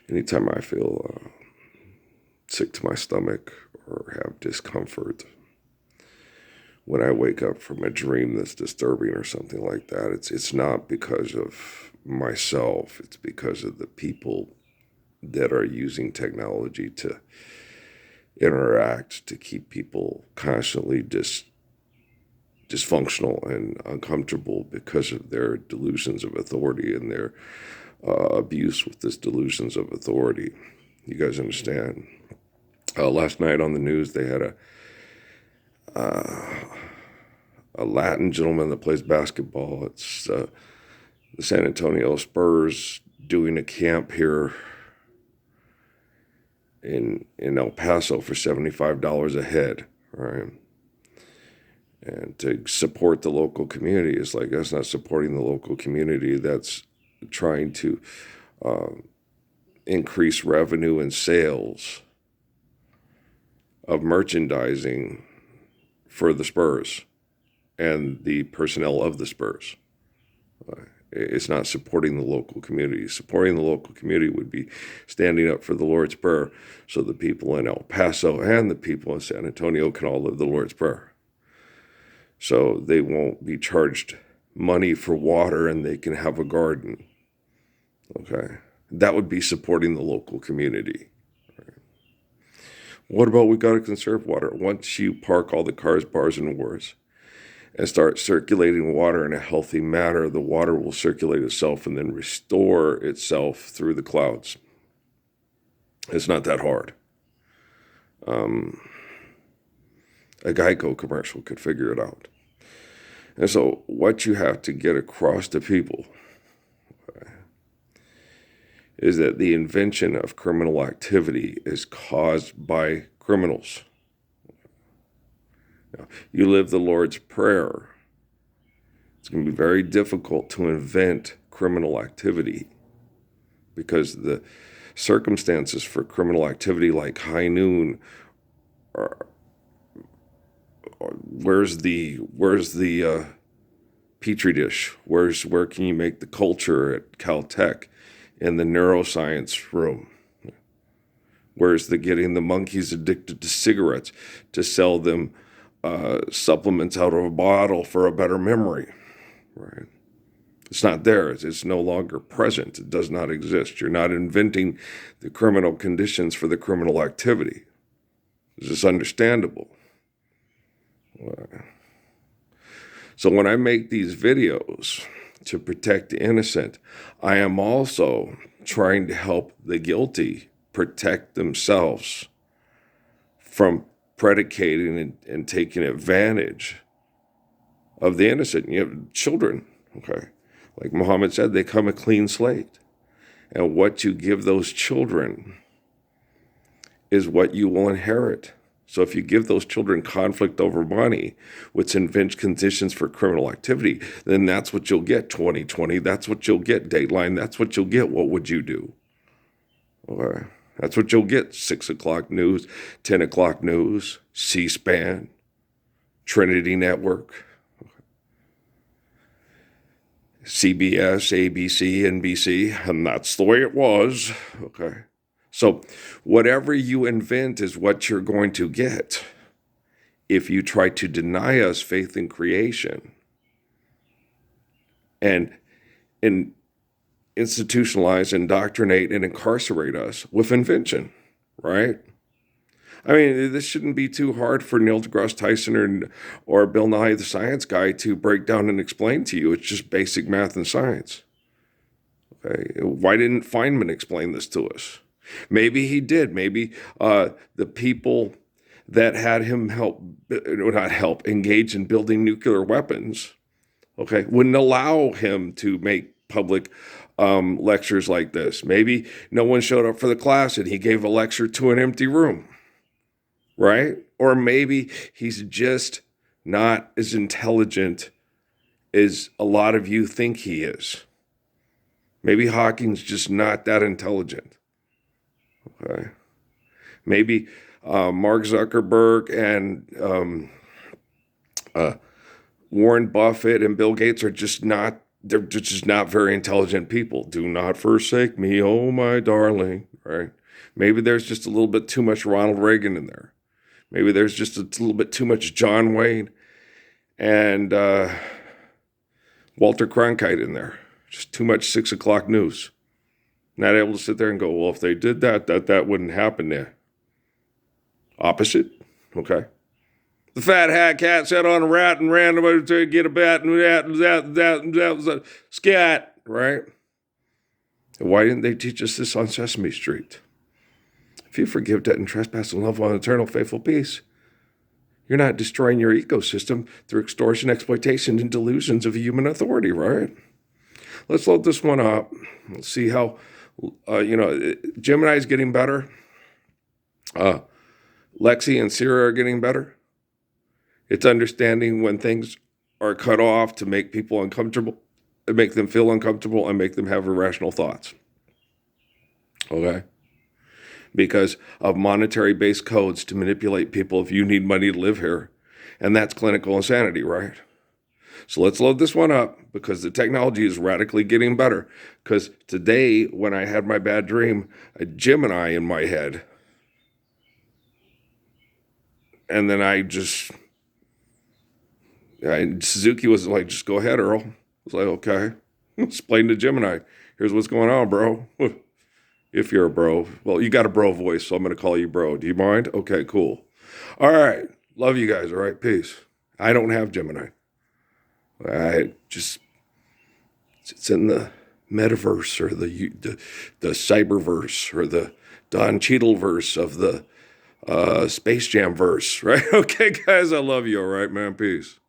Anytime I feel sick to my stomach or have discomfort, when I wake up from a dream that's disturbing or something like that, it's not because of myself. It's because of the people that are using technology to interact to keep people constantly dysfunctional and uncomfortable because of their delusions of authority and their abuse with this delusions of authority. You guys understand? Last night on the news, they had a Latin gentleman that plays basketball. It's the San Antonio Spurs doing a camp here in El Paso for $75 a head, right? And to support the local community is like, that's not supporting the local community. That's trying to increase revenue and sales of merchandising for the Spurs and the personnel of the Spurs. It's not supporting the local community. Supporting the local community would be standing up for the Lord's Prayer so the people in El Paso and the people in San Antonio can all live the Lord's Prayer. So they won't be charged money for water and they can have a garden. Okay? That would be supporting the local community. What about we got to conserve water? Once you park all the cars, bars, and wars and start circulating water in a healthy manner, the water will circulate itself and then restore itself through the clouds. It's not that hard. A Geico commercial could figure it out. And so what you have to get across to people is that the invention of criminal activity is caused by criminals. Now, you live the Lord's Prayer. It's going to be very difficult to invent criminal activity because the circumstances for criminal activity like high noon are, where's the petri dish? Where can you make the culture at Caltech in the neuroscience room? Where's the getting the monkeys addicted to cigarettes to sell them supplements out of a bottle for a better memory? Right? It's not there. It's no longer present. It does not exist. You're not inventing the criminal conditions for the criminal activity. Is this understandable? So when I make these videos to protect the innocent, I am also trying to help the guilty protect themselves from predicating and taking advantage of the innocent. You have children, okay? Like Muhammad said, they come a clean slate. And what you give those children is what you will inherit. So if you give those children conflict over money, which invents conditions for criminal activity, then that's what you'll get 2020. That's what you'll get Dateline. That's what you'll get. What would you do? Okay. That's what you'll get 6 o'clock news, 10 o'clock news, C-SPAN, Trinity Network, CBS, ABC, NBC, and that's the way it was. Okay. So whatever you invent is what you're going to get if you try to deny us faith in creation and institutionalize, indoctrinate, and incarcerate us with invention, right? I mean, this shouldn't be too hard for Neil deGrasse Tyson or Bill Nye the Science Guy to break down and explain to you. It's just basic math and science. Okay, why didn't Feynman explain this to us? Maybe he did. Maybe the people that had him engage in building nuclear weapons, okay, wouldn't allow him to make public lectures like this. Maybe no one showed up for the class and he gave a lecture to an empty room, right? Or maybe he's just not as intelligent as a lot of you think he is. Maybe Hawking's just not that intelligent. Okay. Maybe Mark Zuckerberg and Warren Buffett and Bill Gates are just not, they're just not very intelligent people. Do not forsake me, oh my darling, right? Maybe there's just a little bit too much Ronald Reagan in there. Maybe there's just a little bit too much John Wayne and Walter Cronkite in there. Just too much 6 o'clock news. Not able to sit there and go, well, if they did that, that wouldn't happen there. Opposite? Okay. The fat hat cat sat on a rat and ran over to get a bat and that was a scat, right? And why didn't they teach us this on Sesame Street? If you forgive debt and trespass and love one eternal faithful peace, you're not destroying your ecosystem through extortion, exploitation, and delusions of human authority, right? Let's load this one up. Let's see how, Gemini is getting better. Lexi and Siri are getting better. It's understanding when things are cut off to make people uncomfortable, and make them feel uncomfortable, and make them have irrational thoughts. Okay? Because of monetary-based codes to manipulate people if you need money to live here. And that's clinical insanity, right? So let's load this one up because the technology is radically getting better. Because today, when I had my bad dream, a Gemini in my head. And then Suzuki was like, just go ahead, Earl. I was like, okay. Explain to Gemini. Here's what's going on, bro. If you're a bro. Well, you got a bro voice, so I'm going to call you bro. Do you mind? Okay, cool. All right. Love you guys, all right? Peace. I don't have Gemini. It's in the metaverse or the cyberverse or the Don Cheadle verse of the Space Jam verse, right? Okay, guys, I love you, all right, man? Peace.